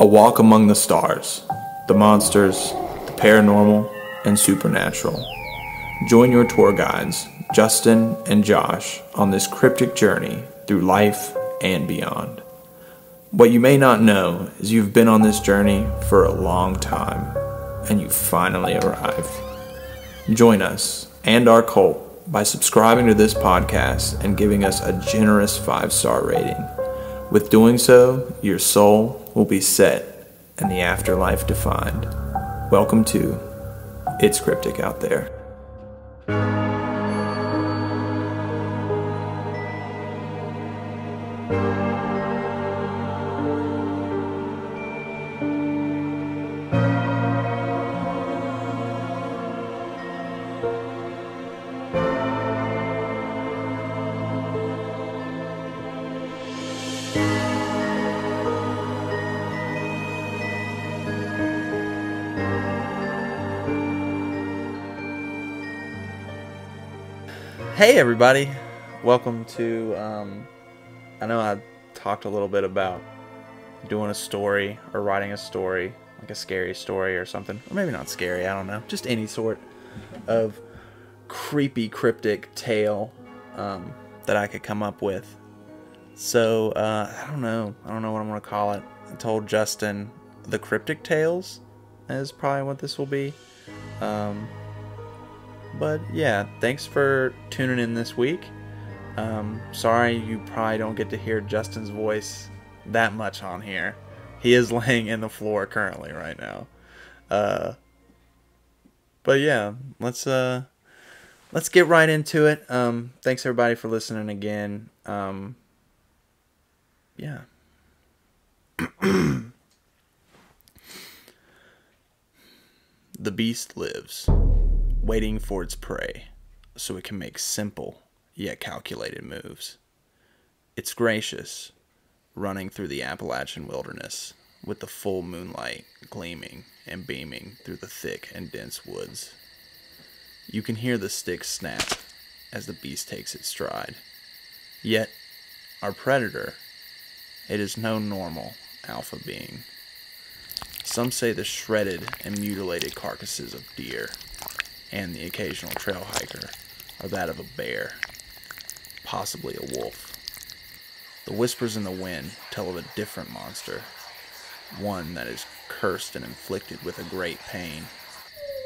A walk among the stars, the monsters, the paranormal, and supernatural. Join your tour guides, Justin and Josh, on this cryptic journey through life and beyond. What you may not know is you've been on this journey for a long time, and you finally arrived. Join us and our cult by subscribing to this podcast and giving us a generous 5-star rating. With doing so, your soul will be set and the afterlife defined. Welcome to It's Cryptic Out There. Hey everybody, welcome to, I know I talked a little bit about doing a story or writing a story, like a scary story or something, or maybe not scary, I don't know, just any sort of creepy cryptic tale that I could come up with. So, I don't know what I'm going to call it. I told Justin the cryptic tales is probably what this will be. But yeah, thanks for tuning in this week. Sorry you probably don't get to hear Justin's voice that much on here. He is laying in the floor currently right now. But yeah, let's get right into it. Thanks everybody for listening again. Yeah. The beast lives, waiting for its prey, so it can make simple, yet calculated moves. It's gracious, running through the Appalachian wilderness, with the full moonlight gleaming and beaming through the thick and dense woods. You can hear the sticks snap as the beast takes its stride. Yet, our predator, it is no normal alpha being. Some say the shredded and mutilated carcasses of deer and the occasional trail hiker are that of a bear, possibly a wolf. The whispers in the wind tell of a different monster, one that is cursed and inflicted with a great pain.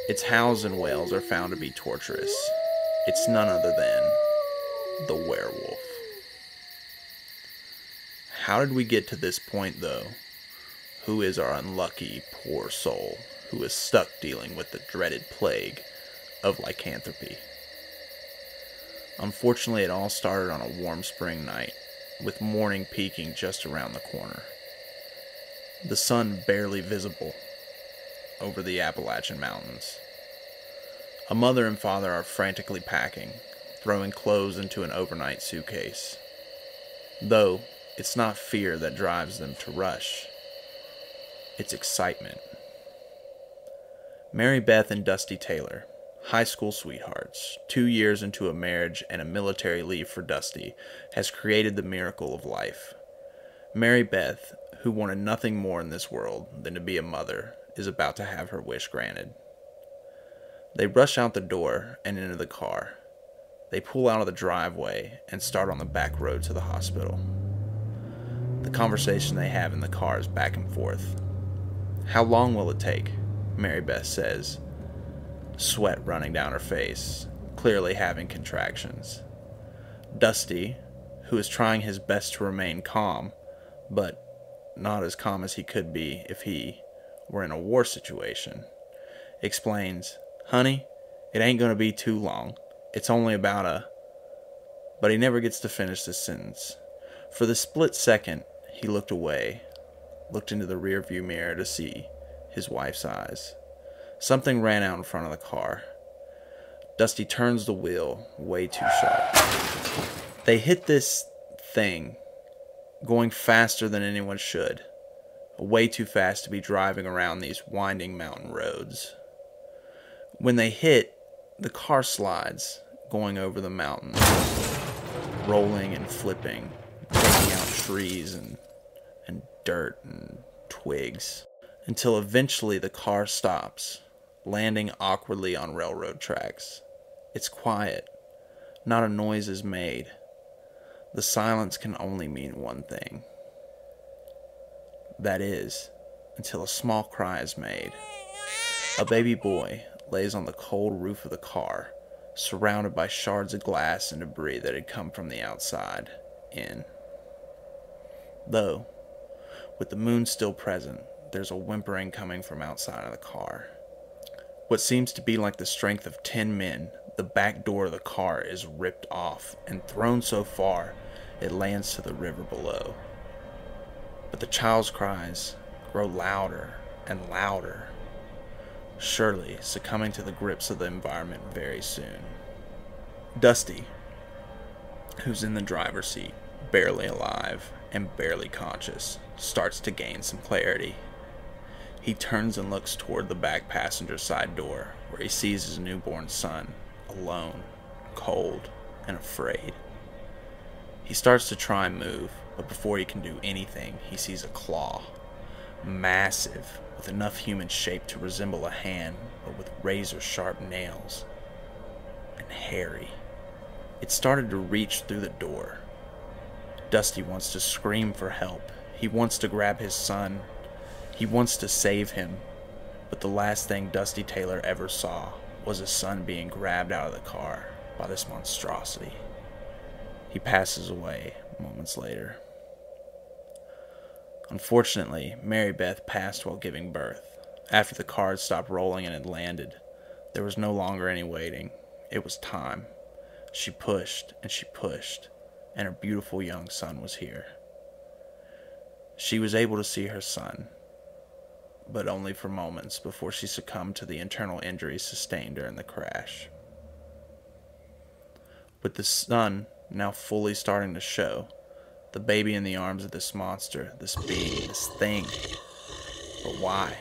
Its howls and wails are found to be torturous. It's none other than the werewolf. How did we get to this point, though? Who is our unlucky, poor soul who is stuck dealing with the dreaded plague of lycanthropy? Unfortunately, it all started on a warm spring night, with morning peeking just around the corner. The sun barely visible over the Appalachian Mountains. A mother and father are frantically packing, throwing clothes into an overnight suitcase. Though, it's not fear that drives them to rush. It's excitement. Mary Beth and Dusty Taylor, high school sweethearts, 2 years into a marriage and a military leave for Dusty, has created the miracle of life. Mary Beth, who wanted nothing more in this world than to be a mother, is about to have her wish granted. They rush out the door and into the car. They pull out of the driveway and start on the back road to the hospital. The conversation they have in the car is back and forth. "How long will it take?" Mary Beth says, sweat running down her face, clearly having contractions. Dusty, who is trying his best to remain calm, but not as calm as he could be if he were in a war situation, explains, "Honey, it ain't gonna be too long. It's only about a..." But he never gets to finish this sentence. For the split second, he looked away, looked into the rearview mirror to see his wife's eyes. Something ran out in front of the car. Dusty turns the wheel way too sharp. They hit this thing, going faster than anyone should. Way too fast to be driving around these winding mountain roads. When they hit, the car slides, going over the mountains, rolling and flipping, taking out trees and dirt and twigs, until eventually the car stops, landing awkwardly on railroad tracks. It's quiet. Not a noise is made. The silence can only mean one thing. That is, until a small cry is made. A baby boy lays on the cold roof of the car, surrounded by shards of glass and debris that had come from the outside in. Though, with the moon still present, there's a whimpering coming from outside of the car. What seems to be like the strength of 10 men, the back door of the car is ripped off and thrown so far it lands to the river below. But the child's cries grow louder and louder, surely succumbing to the grips of the environment very soon. Dusty, who's in the driver's seat, barely alive and barely conscious, starts to gain some clarity. He turns and looks toward the back passenger side door, where he sees his newborn son, alone, cold, and afraid. He starts to try and move, but before he can do anything, he sees a claw, massive, with enough human shape to resemble a hand, but with razor-sharp nails, and hairy. It started to reach through the door. Dusty wants to scream for help. He wants to grab his son. He wants to save him. But the last thing Dusty Taylor ever saw was his son being grabbed out of the car by this monstrosity. He passes away moments later. Unfortunately, Mary Beth passed while giving birth. After the car had stopped rolling and had landed, there was no longer any waiting. It was time. She pushed and she pushed, and her beautiful young son was here. She was able to see her son, but only for moments before she succumbed to the internal injuries sustained during the crash. With the sun now fully starting to show, the baby in the arms of this monster, this being, this thing. But why?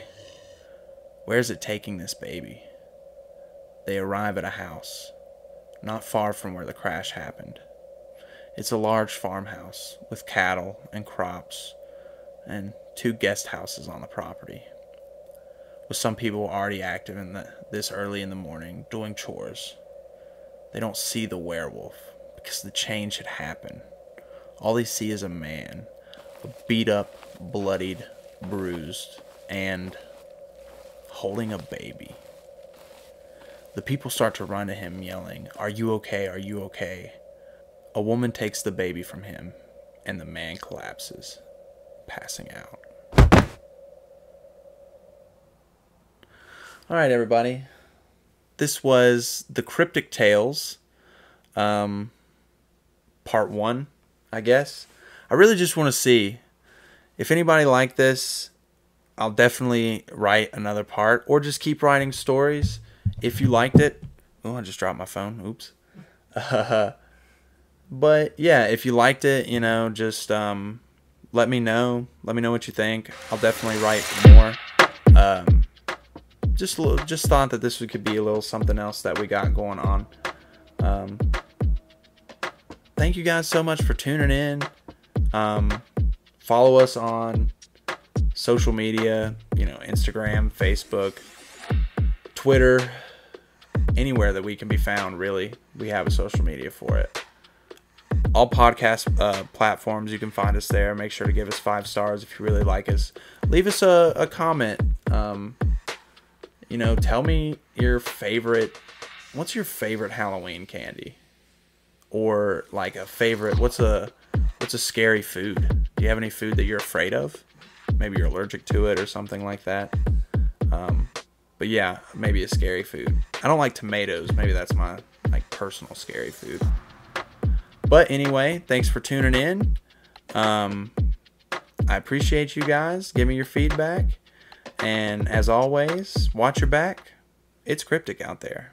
Where is it taking this baby? They arrive at a house, not far from where the crash happened. It's a large farmhouse with cattle and crops and 2 guest houses on the property, with some people already active this early in the morning doing chores. They don't see the werewolf because the change had happened. All they see is a man, beat up, bloodied, bruised, and holding a baby. The people start to run to him yelling, "Are you okay? Are you okay?" A woman takes the baby from him, and the man collapses, passing out. Alright, everybody. This was the Cryptic Tales, part 1, I guess. I really just want to see if anybody liked this. I'll definitely write another part, or just keep writing stories. If you liked it, oh, I just dropped my phone. Oops. But yeah, if you liked it, just let me know. Let me know what you think. I'll definitely write more. Just thought that this could be a little something else that we got going on. Thank you guys so much for tuning in. Follow us on social media, Instagram, Facebook, Twitter, anywhere that we can be found, really. We have a social media for it. All podcast platforms, you can find us there. Make sure to give us 5 stars if you really like us. Leave us a comment. Tell me what's your favorite Halloween candy? Or like a favorite, what's a scary food? Do you have any food that you're afraid of? Maybe you're allergic to it or something like that. But yeah, maybe a scary food. I don't like tomatoes. Maybe that's my personal scary food. But anyway, thanks for tuning in. I appreciate you guys. Give me your feedback. And as always, watch your back. It's cryptic out there.